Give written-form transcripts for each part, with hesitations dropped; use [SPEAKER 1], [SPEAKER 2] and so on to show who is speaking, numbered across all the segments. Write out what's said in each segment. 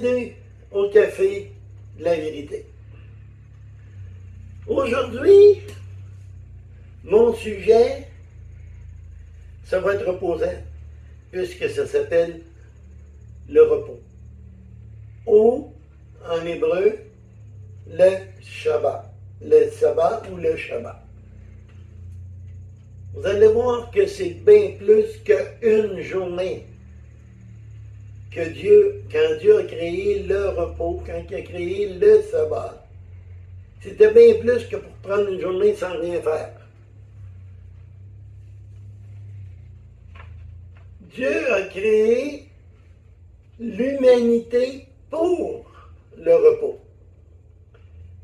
[SPEAKER 1] bienvenue au Café de la Vérité. Aujourd'hui, mon sujet, ça va être reposant, puisque ça s'appelle le repos. Ou, en hébreu, le Shabbat. Le sabbat ou le Shabbat. Vous allez voir que c'est bien plus qu'une journée que Dieu, quand Dieu a créé le repos, quand il a créé le sabbat, c'était bien plus que pour prendre une journée sans rien faire. Dieu a créé l'humanité pour le repos.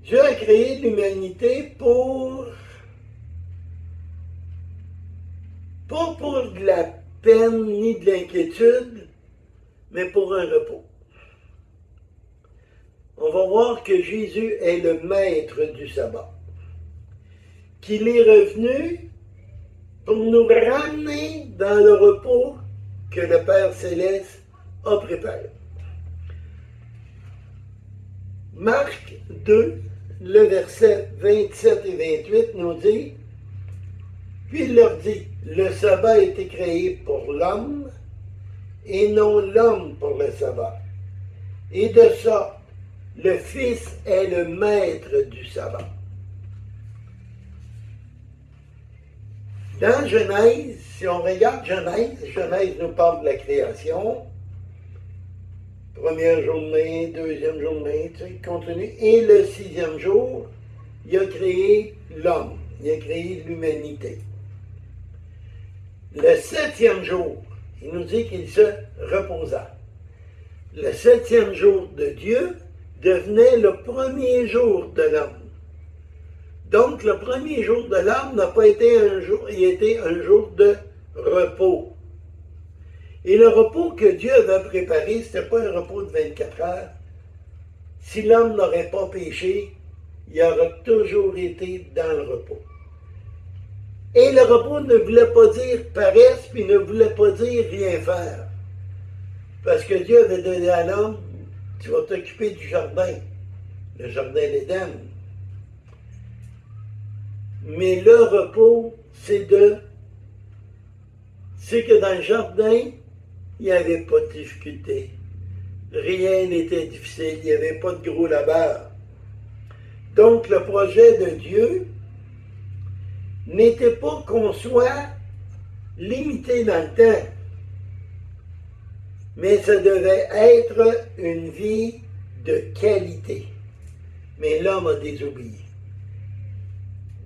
[SPEAKER 1] Dieu a créé l'humanité pas pour de la peine ni de l'inquiétude, mais pour un repos. On va voir que Jésus est le maître du sabbat, qu'il est revenu pour nous ramener dans le repos que le Père Céleste a préparé. Marc 2, le verset 27 et 28 nous dit, « Puis il leur dit, le sabbat a été créé pour l'homme, et non l'homme pour le sabbat. Et de ça, le Fils est le maître du sabbat. » Dans Genèse, si on regarde Genèse nous parle de la création, première journée, deuxième journée, tu sais, continue. Et le sixième jour, il a créé l'homme, il a créé l'humanité. Le septième jour, il nous dit qu'il se reposa. Le septième jour de Dieu devenait le premier jour de l'homme. Donc, le premier jour de l'homme n'a pas été un jour, il était un jour de repos. Et le repos que Dieu avait préparé, ce n'était pas un repos de 24 heures. Si l'homme n'aurait pas péché, il aurait toujours été dans le repos. Et le repos ne voulait pas dire paresse, puis ne voulait pas dire rien faire. Parce que Dieu avait donné à l'homme, tu vas t'occuper du jardin, le jardin d'Éden. Mais le repos, c'est que dans le jardin, il n'y avait pas de difficulté. Rien n'était difficile, il n'y avait pas de gros labeur. Donc le projet de Dieu n'était pas qu'on soit limité dans le temps, mais ça devait être une vie de qualité. Mais l'homme a désobéi.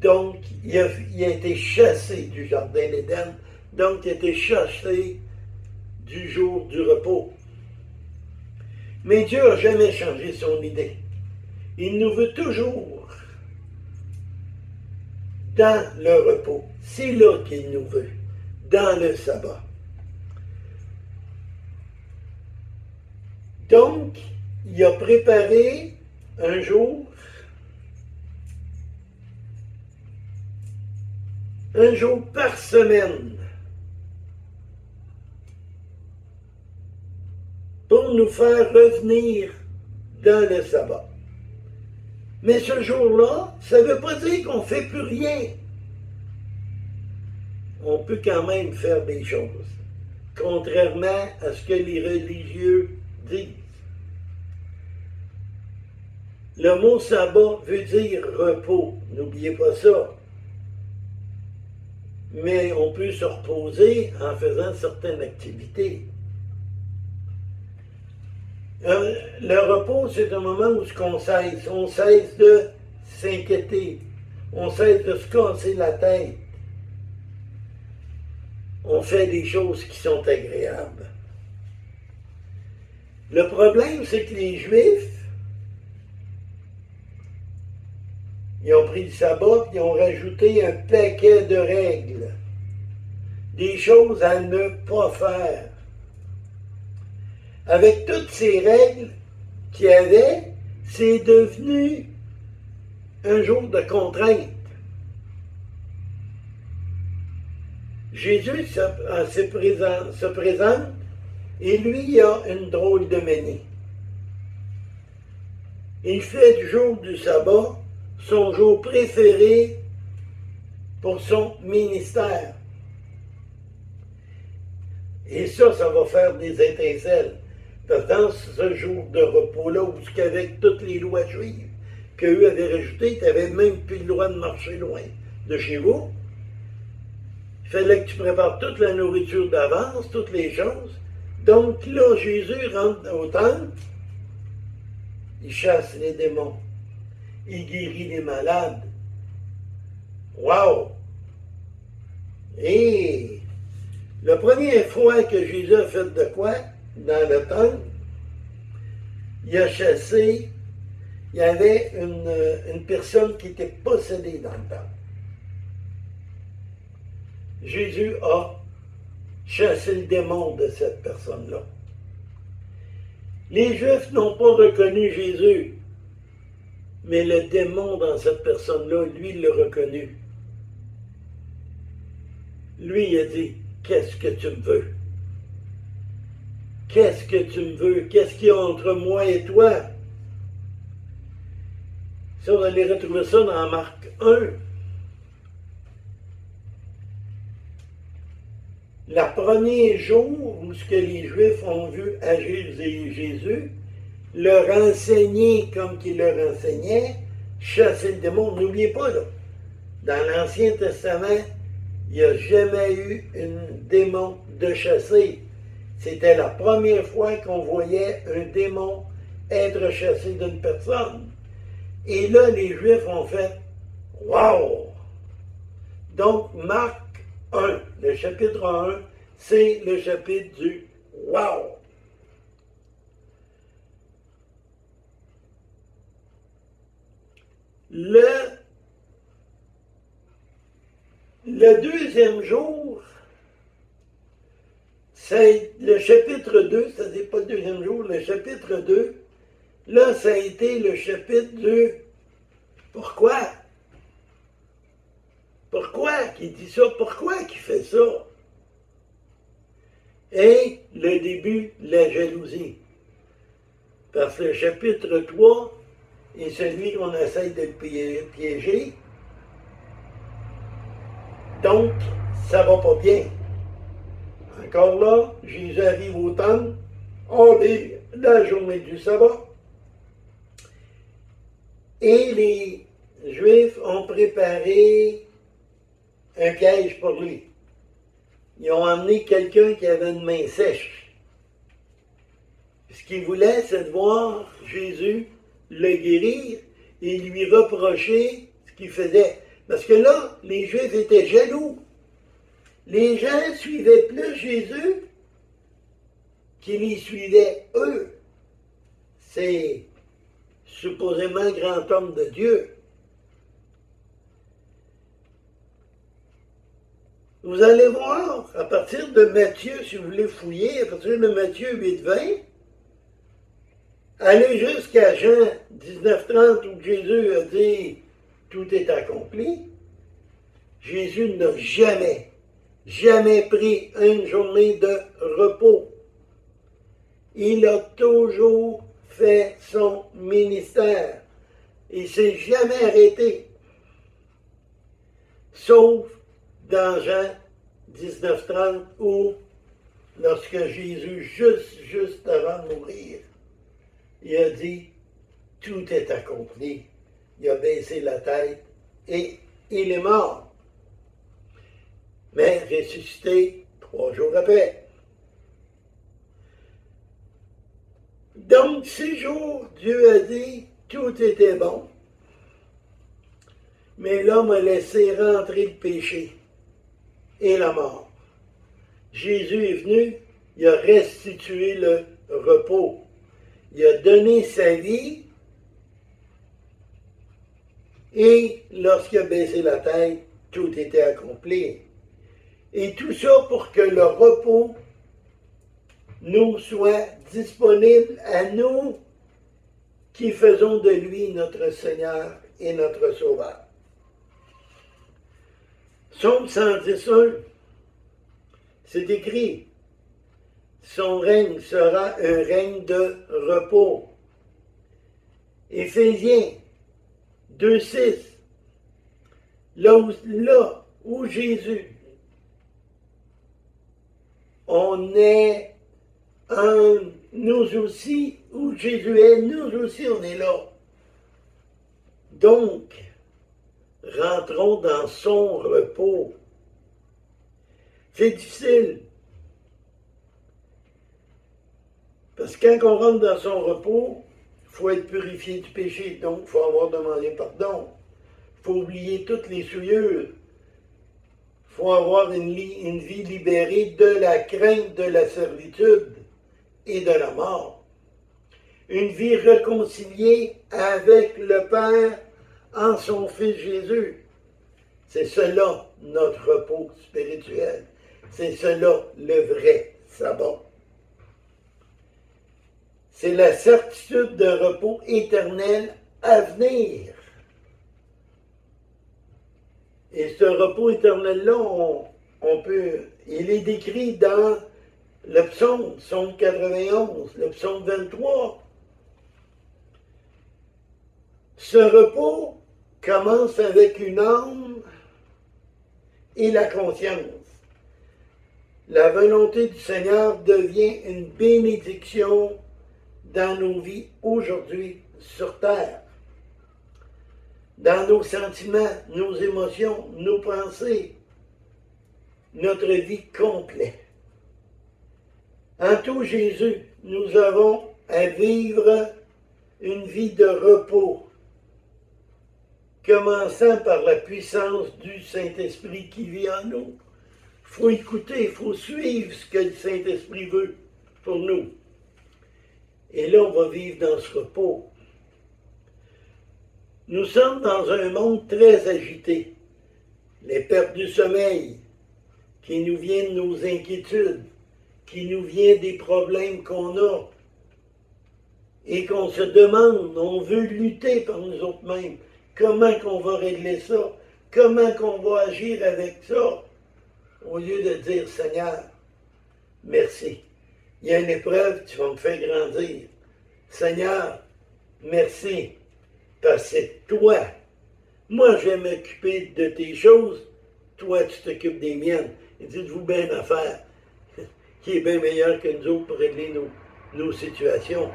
[SPEAKER 1] Donc, il a été chassé du jardin d'Éden, donc il a été chassé du jour du repos. Mais Dieu n'a jamais changé son idée. Il nous veut toujours dans le repos. C'est là qu'il nous veut, dans le sabbat. Donc, il a préparé un jour par semaine pour nous faire revenir dans le sabbat. Mais ce jour-là, ça ne veut pas dire qu'on ne fait plus rien. On peut quand même faire des choses, contrairement à ce que les religieux disent. Le mot sabbat veut dire repos, n'oubliez pas ça. Mais on peut se reposer en faisant certaines activités. Le repos, c'est un moment où on cesse de s'inquiéter, on cesse de se casser la tête. On fait des choses qui sont agréables. Le problème, c'est que les Juifs, ils ont pris le sabbat et ils ont rajouté un paquet de règles, des choses à ne pas faire. Avec toutes ces règles qu'il y avait, c'est devenu un jour de contrainte. Jésus se présente et lui, il a une drôle de manie. Il fait du jour du sabbat son jour préféré pour son ministère. Et ça va faire des étincelles. Dans ce jour de repos-là, où qu'avec toutes les lois juives qu'eux avaient rajoutées, tu n'avais même plus le droit de marcher loin de chez vous. Il fallait que tu prépares toute la nourriture d'avance, toutes les choses. Donc là, Jésus rentre au temple, il chasse les démons, il guérit les malades. Wow! Et la première fois que Jésus a fait de quoi dans le temple, il a chassé, il y avait une personne qui était possédée dans le temple. Jésus a chassé le démon de cette personne-là. Les Juifs n'ont pas reconnu Jésus, mais le démon dans cette personne-là, lui, il l'a reconnu. Lui, il a dit, qu'est-ce que tu me veux? Qu'est-ce que tu me veux? Qu'est-ce qu'il y a entre moi et toi? Ça, on va aller retrouver ça dans Marc 1. Le premier jour où ce que les Juifs ont vu agir Jésus, leur enseigner comme qu'il leur enseignait, chasser le démon. N'oubliez pas, là, dans l'Ancien Testament, il n'y a jamais eu un démon de chasser. C'était la première fois qu'on voyait un démon être chassé d'une personne. Et là, les Juifs ont fait « Wow! » Donc, Marc 1, le chapitre 1, c'est le chapitre du « Wow! » Le deuxième jour, c'est le chapitre 2, c'est-à-dire pas le deuxième jour, le chapitre 2, là, ça a été le chapitre du pourquoi? Pourquoi qu'il dit ça? Pourquoi qu'il fait ça? Et le début, la jalousie. Parce que le chapitre 3 est celui qu'on essaye de piéger. Donc, ça va pas bien. Encore là, Jésus arrive au temple, on est la journée du sabbat, et les Juifs ont préparé un piège pour lui. Ils ont emmené quelqu'un qui avait une main sèche. Ce qu'ils voulaient, c'est de voir Jésus le guérir et lui reprocher ce qu'il faisait. Parce que là, les Juifs étaient jaloux. Les gens suivaient plus Jésus qu'ils y suivaient eux. C'est supposément grand homme de Dieu. Vous allez voir, à partir de Matthieu, si vous voulez fouiller, à partir de Matthieu 8-20, allez jusqu'à Jean 19-30 où Jésus a dit « Tout est accompli », Jésus n'a jamais pris une journée de repos. Il a toujours fait son ministère. Il ne s'est jamais arrêté. Sauf dans Jean 19-30 où, lorsque Jésus, juste avant de mourir, il a dit, tout est accompli. Il a baissé la tête et il est mort. Mais ressuscité 3 jours après. Donc, 6 jours, Dieu a dit, tout était bon. Mais l'homme a laissé rentrer le péché et la mort. Jésus est venu, il a restitué le repos. Il a donné sa vie et lorsqu'il a baissé la tête, tout était accompli. Et tout ça pour que le repos nous soit disponible à nous qui faisons de lui notre Seigneur et notre Sauveur. Psaume 111, c'est écrit, son règne sera un règne de repos. Éphésiens 2,6. Là où Jésus, on est en nous aussi, où Jésus est, nous aussi on est là. Donc, rentrons dans son repos. C'est difficile. Parce que quand on rentre dans son repos, il faut être purifié du péché, donc il faut avoir demandé pardon. Il faut oublier toutes les souillures. Il faut avoir une vie libérée de la crainte de la servitude et de la mort. Une vie réconciliée avec le Père en son Fils Jésus. C'est cela notre repos spirituel. C'est cela le vrai sabbat. C'est la certitude d'un repos éternel à venir. Et ce repos éternel-là, il est décrit dans le psaume 91, le psaume 23. Ce repos commence avec une âme et la conscience. La volonté du Seigneur devient une bénédiction dans nos vies aujourd'hui sur terre, dans nos sentiments, nos émotions, nos pensées, notre vie complète. En tout Jésus, nous avons à vivre une vie de repos, commençant par la puissance du Saint-Esprit qui vit en nous. Il faut écouter, il faut suivre ce que le Saint-Esprit veut pour nous. Et là, on va vivre dans ce repos. Nous sommes dans un monde très agité. Les pertes du sommeil, qui nous viennent de nos inquiétudes, qui nous viennent des problèmes qu'on a, et qu'on se demande, on veut lutter par nous autres mêmes. Comment qu'on va régler ça? Comment qu'on va agir avec ça? Au lieu de dire, Seigneur, merci. Il y a une épreuve, tu vas me faire grandir. Seigneur, merci, parce que c'est toi. Moi, je vais m'occuper de tes choses, toi, tu t'occupes des miennes. Et dites-vous bien une affaire qui est bien meilleure que nous autres pour régler nos situations.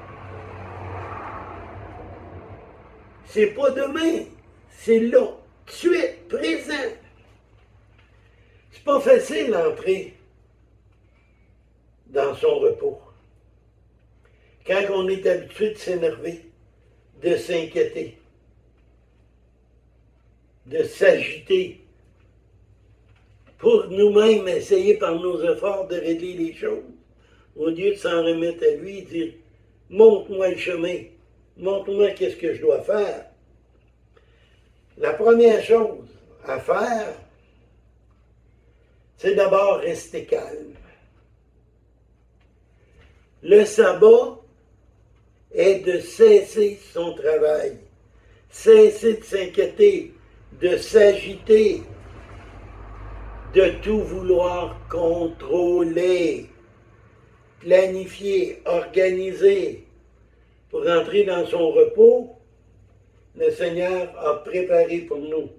[SPEAKER 1] C'est pas demain, c'est là, tout de suite, présent. C'est pas facile d'entrer dans son repos. Quand on est habitué de s'énerver, de s'inquiéter, de s'agiter, pour nous-mêmes essayer par nos efforts de régler les choses, au lieu de s'en remettre à lui et dire « Montre-moi le chemin, montre-moi qu'est-ce que je dois faire. » La première chose à faire, c'est d'abord rester calme. Le sabbat est de cesser son travail, cesser de s'inquiéter, de s'agiter, de tout vouloir contrôler, planifier, organiser. Pour entrer dans son repos, le Seigneur a préparé pour nous.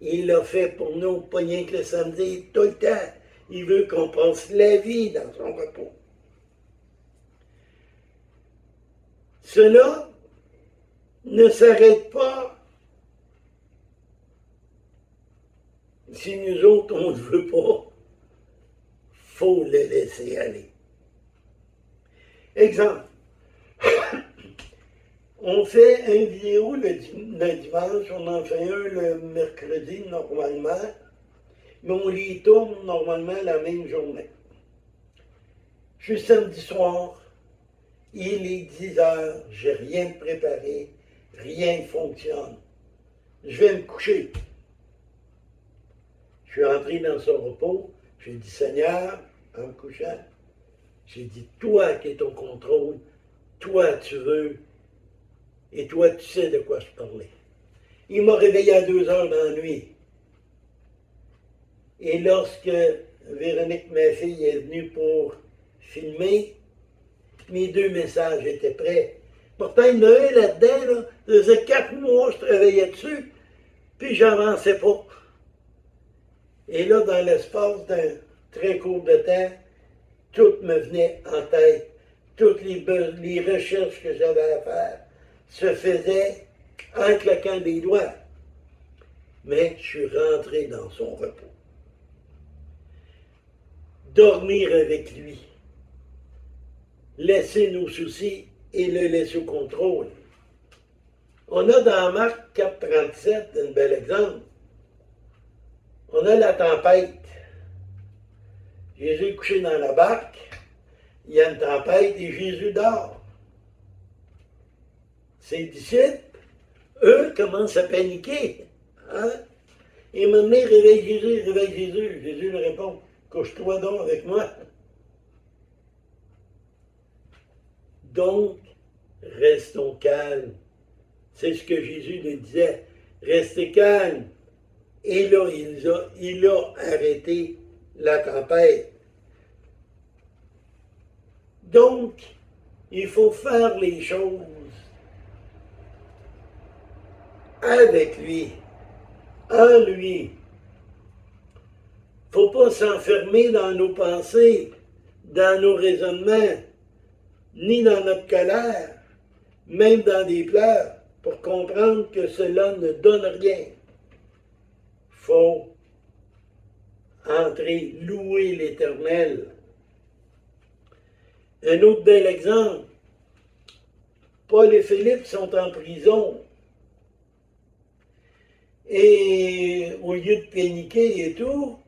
[SPEAKER 1] Il l'a fait pour nous, pas rien que le samedi, tout le temps. Il veut qu'on passe la vie dans son repos. Cela ne s'arrête pas si nous autres, on ne veut pas. Faut le laisser aller. Exemple. On fait une vidéo le dimanche, on en fait un le mercredi normalement, mais on les tourne normalement la même journée. Je suis samedi soir, il est 10 heures, j'ai rien préparé, rien ne fonctionne. Je vais me coucher. Je suis entré dans son repos, j'ai dit Seigneur, en me couchant, j'ai dit toi qui es au contrôle, toi tu veux. Et toi, tu sais de quoi je parlais. Il m'a réveillé à 2 heures dans la nuit. Et lorsque Véronique, ma fille, est venue pour filmer, mes 2 messages étaient prêts. Pourtant, il y en a un là-dedans, là, ça faisait 4 mois que je travaillais dessus, puis j'avançais pas. Et là, dans l'espace d'un très court de temps, tout me venait en tête. Toutes les recherches que j'avais à faire se faisaient en claquant des doigts. Mais je suis rentré dans son repos. Dormir avec lui. Laisser nos soucis et le laisser au contrôle. On a dans Marc 4,37 un bel exemple. On a la tempête. Jésus est couché dans la barque. Il y a une tempête et Jésus dort. Ses disciples, eux, commencent à paniquer. Hein? Et maintenant, réveille Jésus, réveille Jésus. Jésus lui répond, couche-toi donc avec moi. Donc, restons calmes. C'est ce que Jésus nous disait. Restez calmes. Et là, il a arrêté la tempête. Donc, il faut faire les choses avec lui, en lui. Il ne faut pas s'enfermer dans nos pensées, dans nos raisonnements, ni dans notre colère, même dans des pleurs, pour comprendre que cela ne donne rien. Il faut entrer, louer l'Éternel. Un autre bel exemple, Paul et Philippe sont en prison. Et au lieu de paniquer et tout,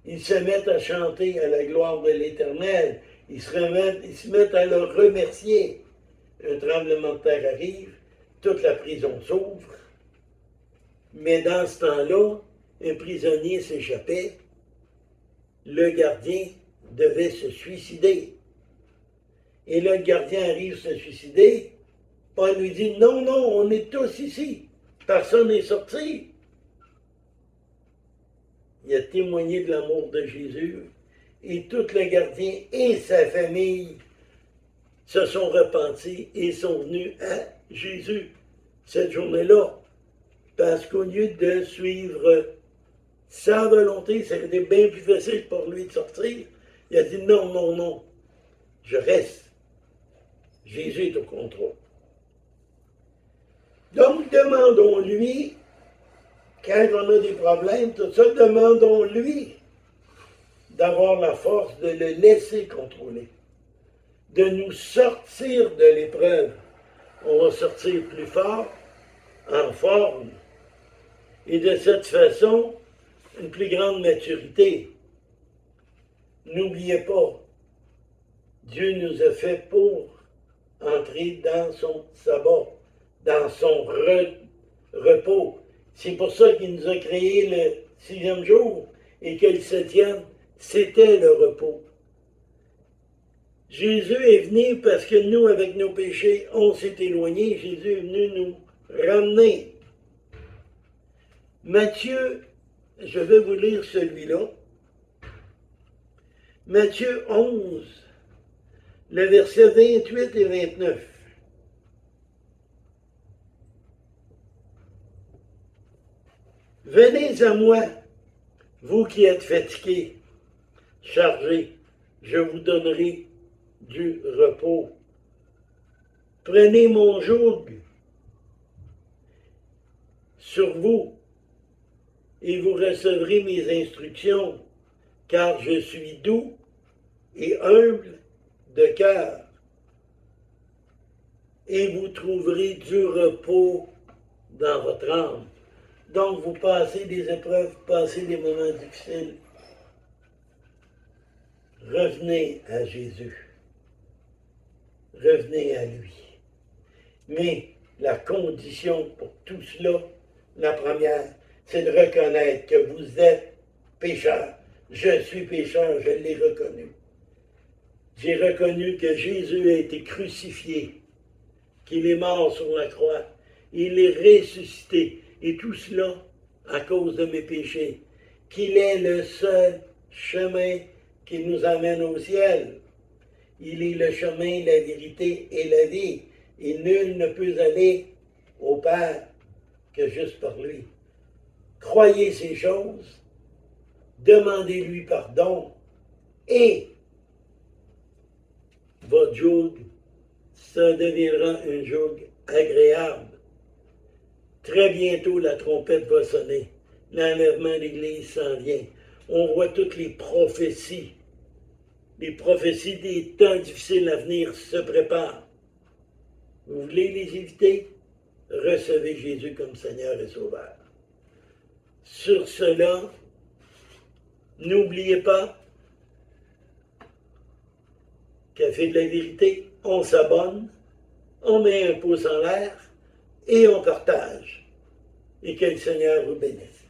[SPEAKER 1] ils se mettent à chanter à la gloire de l'Éternel. Ils se mettent à le remercier. Un tremblement de terre arrive, toute la prison s'ouvre. Mais dans ce temps-là, un prisonnier s'échappait. Le gardien devait se suicider. Et là, le gardien arrive se suicider. Paul lui dit, non, non, on est tous ici. Personne n'est sorti. Il a témoigné de l'amour de Jésus. Et tout le gardien et sa famille se sont repentis et sont venus à Jésus cette journée-là. Parce qu'au lieu de suivre sa volonté, c'était bien plus facile pour lui de sortir. Il a dit non, non, non, je reste. Jésus est au contrôle. Donc, demandons-lui, quand on a des problèmes, tout ça, demandons-lui d'avoir la force de le laisser contrôler, de nous sortir de l'épreuve. On va sortir plus fort, en forme, et de cette façon, une plus grande maturité. N'oubliez pas, Dieu nous a fait pour entrer dans son sabbat, dans son repos. C'est pour ça qu'il nous a créé le 6e jour et que le 7e, c'était le repos. Jésus est venu parce que nous, avec nos péchés, on s'est éloignés. Jésus est venu nous ramener. Matthieu, je vais vous lire celui-là. Matthieu 11, le verset 28 et 29. Venez à moi, vous qui êtes fatigués, chargés, je vous donnerai du repos. Prenez mon joug sur vous et vous recevrez mes instructions, car je suis doux et humble de cœur, et vous trouverez du repos dans votre âme. Donc, vous passez des épreuves, passez des moments difficiles. Revenez à Jésus. Revenez à lui. Mais la condition pour tout cela, la première, c'est de reconnaître que vous êtes pécheur. Je suis pécheur, je l'ai reconnu. J'ai reconnu que Jésus a été crucifié, qu'il est mort sur la croix, il est ressuscité, et tout cela à cause de mes péchés, qu'il est le seul chemin qui nous amène au ciel. Il est le chemin, la vérité et la vie. et nul ne peut aller au Père que juste par lui. Croyez ces choses, demandez-lui pardon, et votre joug, ça deviendra un joug agréable. Très bientôt, la trompette va sonner. L'enlèvement de l'Église s'en vient. On voit toutes les prophéties. Les prophéties des temps difficiles à venir se préparent. Vous voulez les éviter? Recevez Jésus comme Seigneur et Sauveur. Sur cela, n'oubliez pas, Café de la Vérité, on s'abonne, on met un pouce en l'air et on partage. Et que le Seigneur vous bénisse.